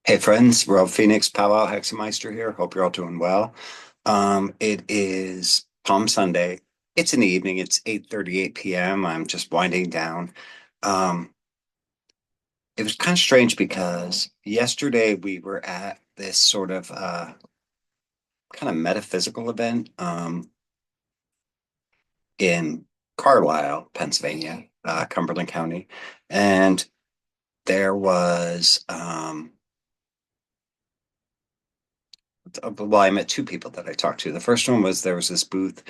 Hey friends, Rob Phoenix, Powwow Hexameister here. Hope you're all doing well. It is Palm Sunday. It's in the evening. It's 8:38 p.m. I'm just winding down. Um, it was kind of strange because yesterday we were at this sort of kind of metaphysical event in Carlisle, Pennsylvania, Cumberland County, and there was well, I met two people that I talked to. The first one was there was this booth.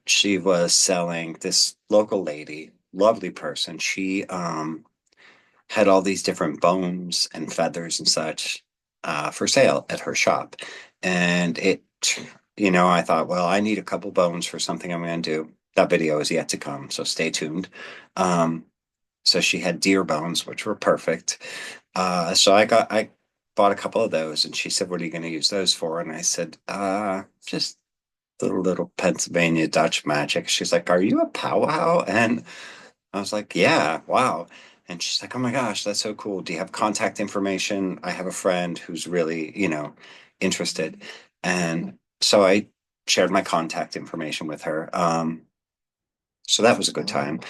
She was selling this local lady, lovely person. She had all these different bones and feathers and such for sale at her shop. And I thought, well, I need a couple bones for something I'm going to do. That video is yet to come, so stay tuned. Um, so she had deer bones, which were perfect. So I bought a couple of those, and she said, "What are you going to use those for?" And I said, just the little Pennsylvania Dutch magic." She's like, "Are you a powwow?" And I was like, "Yeah, wow." And she's like, "Oh my gosh, that's so cool. Do you have contact information? I have a friend who's really, interested." And so I shared my contact information with her. So that was a good time.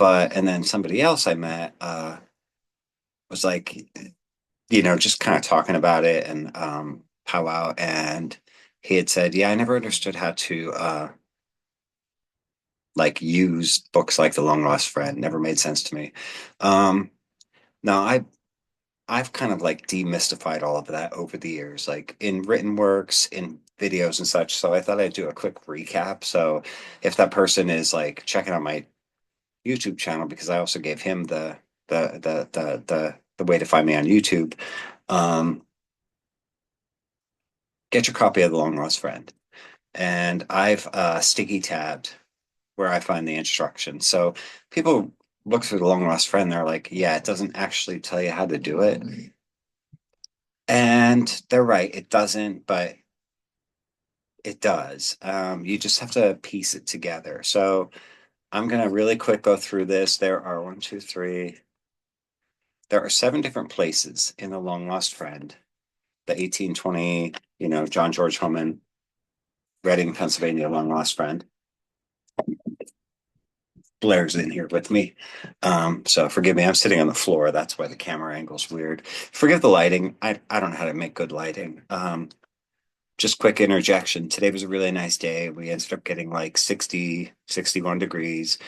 And then somebody else I met was like, just kind of talking about it and powwow. And he had said, "Yeah, I never understood how to like use books like The Long Lost Friend. Never made sense to me." Um, now I've kind of like demystified all of that over the years, like in written works, in videos and such. So I thought I'd do a quick recap. So if that person is like checking out my YouTube channel, because I also gave him the way to find me on YouTube, um, get your copy of The Long Lost Friend. And I've sticky tabbed where I find the instructions. So people look through The Long Lost Friend, they're like, yeah, it doesn't actually tell you how to do it. And they're right, it doesn't, but it does. You just have to piece it together. So I'm going to really quick go through this. There are one, two, three. There are seven different places in The Long Lost Friend. The 1820, John George Homan, Reading, Pennsylvania, Long Lost Friend. Blair's in here with me. So forgive me, I'm sitting on the floor. That's why the camera angle's weird. Forgive the lighting. I don't know how to make good lighting. Just quick interjection. Today was a really nice day. We ended up getting like 60, 61 degrees,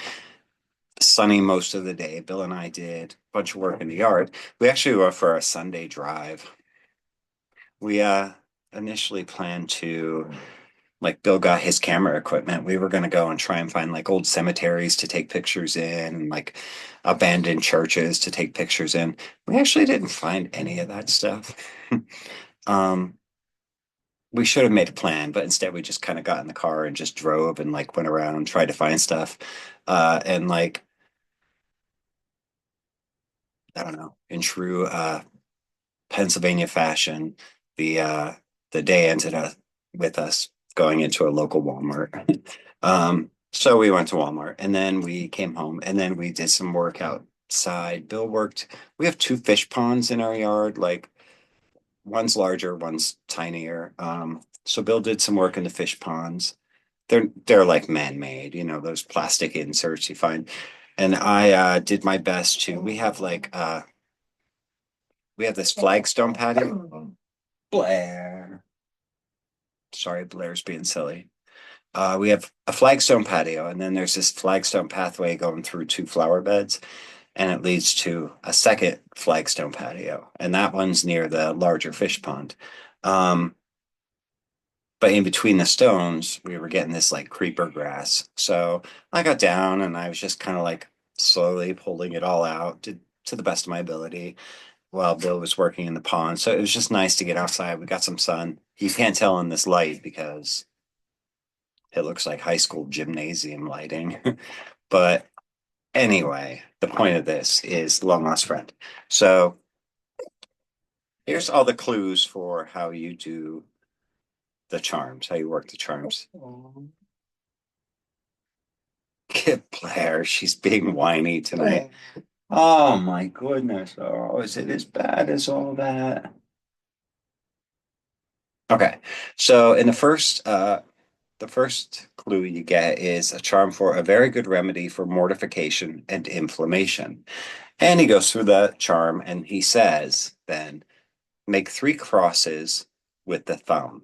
sunny most of the day. Bill and I did a bunch of work in the yard. We actually went for a Sunday drive. We initially planned to like Bill got his camera equipment. We were going to go and try and find like old cemeteries to take pictures in and like abandoned churches to take pictures in. We actually didn't find any of that stuff. um, we should have made a plan, but instead we just kind of got in the car and just drove and like went around and tried to find stuff. And like, I don't know, in true Pennsylvania fashion, the uh, the day ended up with us going into a local Walmart. So we went to Walmart and then we came home and then we did some work outside. Bill worked. We have two fish ponds in our yard. Like one's larger, one's tinier. So Bill did some work in the fish ponds. They're like man-made, those plastic inserts you find. And I did my best to. We have this flagstone patio. Blair. Sorry, Blair's being silly. We have a flagstone patio, and then there's this flagstone pathway going through two flower beds, and it leads to a second flagstone patio, and that one's near the larger fish pond. Um, but in between the stones, we were getting this like creeper grass. So I got down and I was just kind of like slowly pulling it all out to the best of my ability while Bill was working in the pond. So it was just nice to get outside. We got some sun. You can't tell in this light because it looks like high school gymnasium lighting. But anyway, the point of this is long lost friend. So here's all the clues for how you do the charms, how you work the charms. Get Blair, she's being whiny tonight. Oh my goodness. Oh, is it as bad as all that? Okay. So in the first clue you get is a charm for a very good remedy for mortification and inflammation. And he goes through the charm and he says, then make three crosses with the thumb.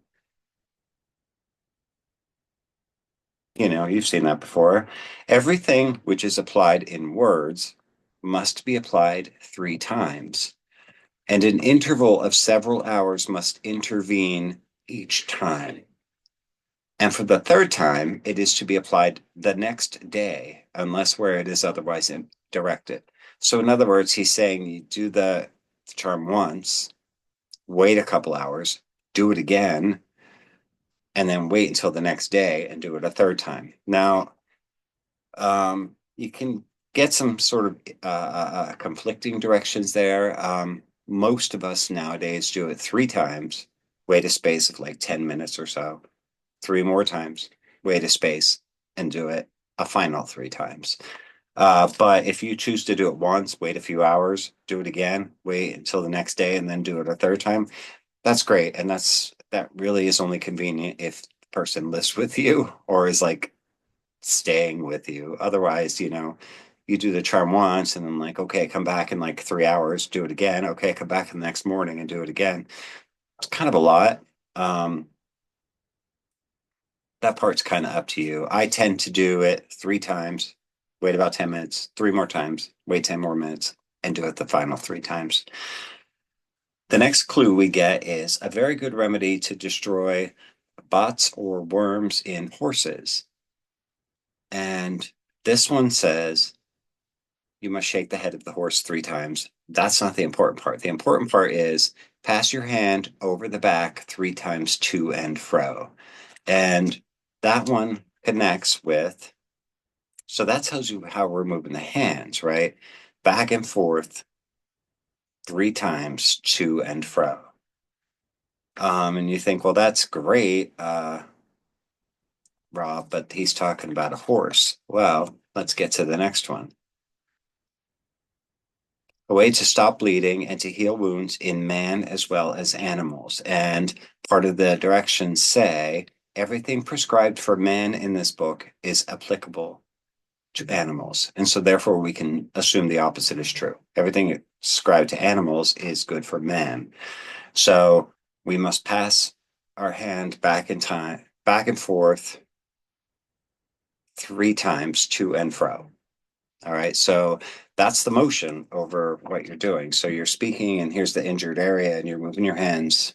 You know, you've seen that before. Everything which is applied in words must be applied three times, and an interval of several hours must intervene each time. And for the third time, it is to be applied the next day, unless where it is otherwise directed. So, in other words, he's saying you do the charm once, wait a couple hours, do it again, and then wait until the next day and do it a third time. Now, you can get some sort of conflicting directions there. Most of us nowadays do it three times, wait a space of like 10 minutes or so, three more times, wait a space, and do it a final three times. But if you choose to do it once, wait a few hours, do it again, wait until the next day, and then do it a third time, that's great. And that really is only convenient if the person lives with you or is like staying with you. Otherwise, you do the charm once and then like, okay, come back in like 3 hours, do it again. Okay, come back the next morning and do it again. It's kind of a lot. Um, that part's kind of up to you. I tend to do it three times, wait about 10 minutes, three more times, wait 10 more minutes, and do it the final three times. The next clue we get is a very good remedy to destroy bots or worms in horses. And this one says you must shake the head of the horse three times. That's not the important part. The important part is pass your hand over the back three times to and fro. And that one connects with, so that tells you how we're moving the hands, right? Back and forth three times to and fro. And you think, well, that's great, Rob, but he's talking about a horse. Well, let's get to the next one. A way to stop bleeding and to heal wounds in man as well as animals. And part of the directions say everything prescribed for man in this book is applicable to animals. And so therefore we can assume the opposite is true. Everything prescribed to animals is good for man. So we must pass our hand back in time, back and forth three times to and fro. All right. So that's the motion over what you're doing. So you're speaking, and here's the injured area, and you're moving your hands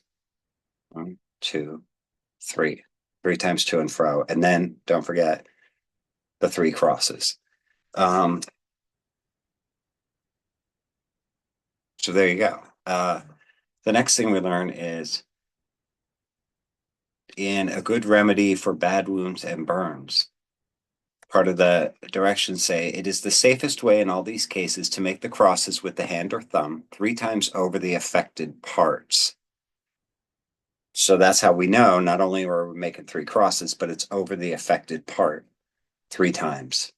one, two, three, three times to and fro. And then don't forget the three crosses. Um, so there you go. The next thing we learn is in a good remedy for bad wounds and burns. Part of the directions say it is the safest way in all these cases to make the crosses with the hand or thumb three times over the affected parts. So that's how we know not only are we making three crosses, but it's over the affected part three times.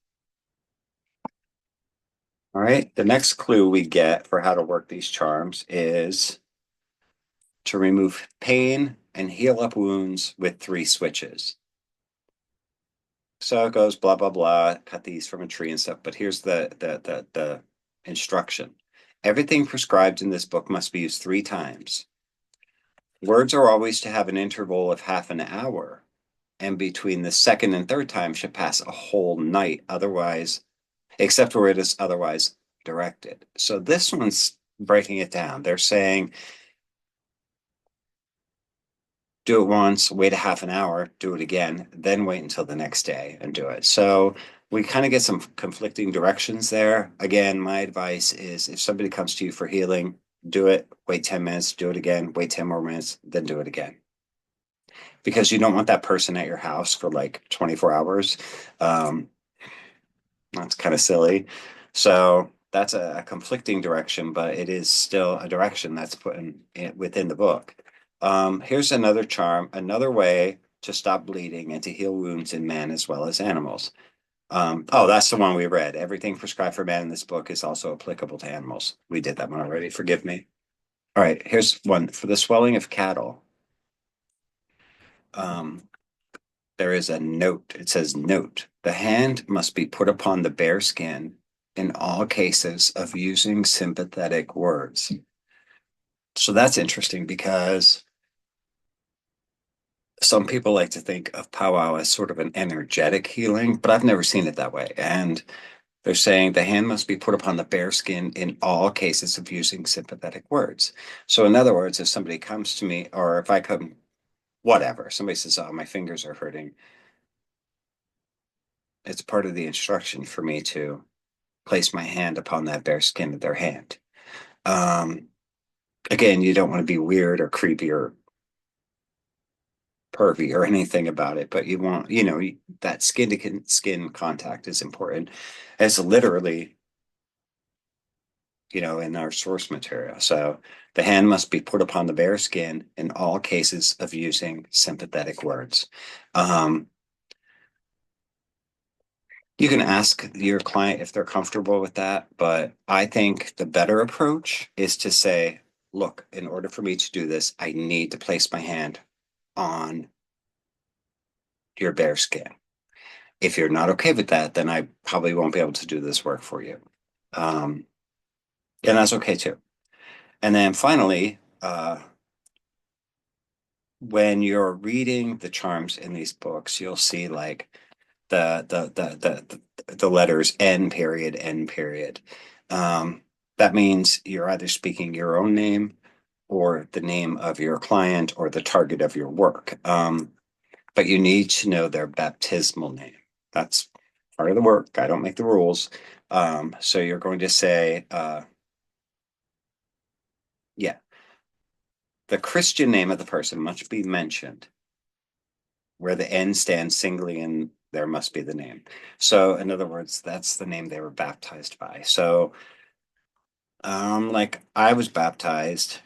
All right. The next clue we get for how to work these charms is to remove pain and heal up wounds with three switches. So it goes blah blah blah, cut these from a tree and stuff. But here's the instruction. Everything prescribed in this book must be used three times. Words are always to have an interval of half an hour, and between the second and third time should pass a whole night, otherwise, except where it is otherwise directed. So this one's breaking it down. They're saying do it once, wait a half an hour, do it again, then wait until the next day and do it. So we kind of get some conflicting directions there. Again, my advice is if somebody comes to you for healing, do it, wait 10 minutes, do it again, wait 10 more minutes, then do it again. Because you don't want that person at your house for like 24 hours. Um, that's kind of silly. So that's a conflicting direction, but it is still a direction that's put within the book. Here's another charm, another way to stop bleeding and to heal wounds in man as well as animals. Oh, that's the one we read. Everything prescribed for man in this book is also applicable to animals. We did that one already. Forgive me. All right, here's one for the swelling of cattle. Um, there is a note. It says, note, the hand must be put upon the bare skin in all cases of using sympathetic words. So that's interesting because some people like to think of powwow as sort of an energetic healing, but I've never seen it that way. And they're saying the hand must be put upon the bare skin in all cases of using sympathetic words. So, in other words, if somebody comes to me, or if I come, whatever, somebody says, oh, my fingers are hurting, it's part of the instruction for me to place my hand upon that bare skin of their hand. Um, Again, you don't want to be weird or creepy or pervy or anything about it, but you want, that skin to skin contact is important. It's literally, in our source material. So the hand must be put upon the bare skin in all cases of using sympathetic words. Um, you can ask your client if they're comfortable with that, but I think the better approach is to say, look, in order for me to do this, I need to place my hand on your bare skin. If you're not okay with that, then I probably won't be able to do this work for you. Um, and that's okay too. And then finally, when you're reading the charms in these books, you'll see like the letters N period, N period. Um, that means you're either speaking your own name or the name of your client or the target of your work. But you need to know their baptismal name. That's part of the work. I don't make the rules. So you're going to say, yeah, the Christian name of the person must be mentioned where the N stands singly and there must be the name. So, in other words, that's the name they were baptized by. So, like I was baptized,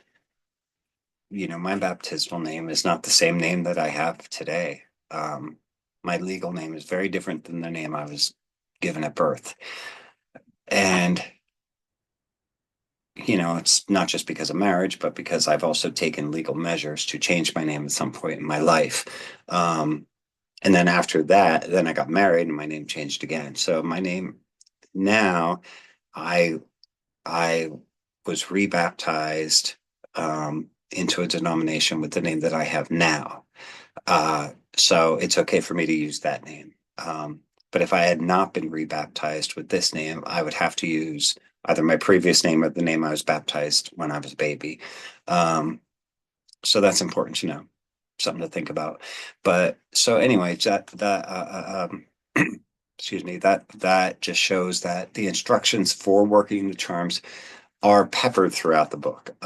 my baptismal name is not the same name that I have today. My legal name is very different than the name I was given at birth. And, it's not just because of marriage, but because I've also taken legal measures to change my name at some point in my life. And then after that, then I got married and my name changed again. So my name now, I I was rebaptized into a denomination with the name that I have now. So it's okay for me to use that name. But if I had not been rebaptized with this name, I would have to use either my previous name or the name I was baptized when I was a baby. Um, so that's important to know, something to think about. But so anyway, excuse me, that just shows that the instructions for working the charms are peppered throughout the book.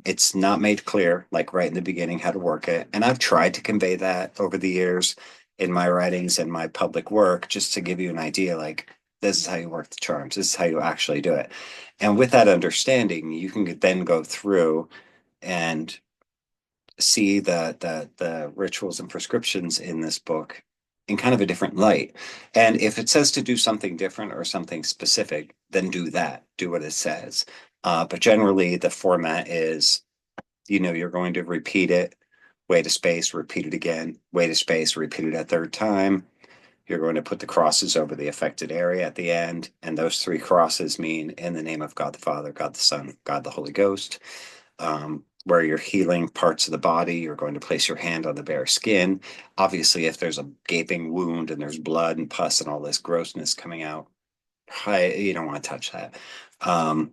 It's not made clear, like right in the beginning, how to work it. And I've tried to convey that over the years in my writings and my public work, just to give you an idea, like, this is how you work the charms, this is how you actually do it. And with that understanding, you can then go through and see the rituals and prescriptions in this book in kind of a different light. And if it says to do something different or something specific, then do that. Do what it says. But generally, the format is, you're going to repeat it, wait a space, repeat it again, wait a space, repeat it a third time. You're going to put the crosses over the affected area at the end. And those three crosses mean in the name of God the Father, God the Son, God the Holy Ghost. Where you're healing parts of the body, you're going to place your hand on the bare skin. Obviously, if there's a gaping wound and there's blood and pus and all this grossness coming out, you don't want to touch that. Um,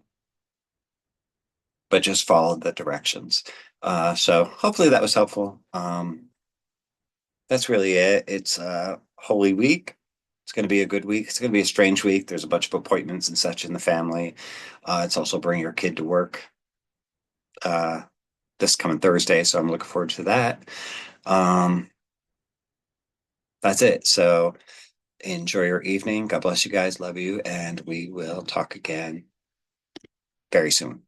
but just follow the directions. So hopefully that was helpful. That's really it. It's Holy Week. It's going to be a good week. It's going to be a strange week. There's a bunch of appointments and such in the family. It's also bring your kid to work. This coming Thursday, so I'm looking forward to that. Um, that's it. So enjoy your evening. God bless you guys. Love you. And we will talk again very soon.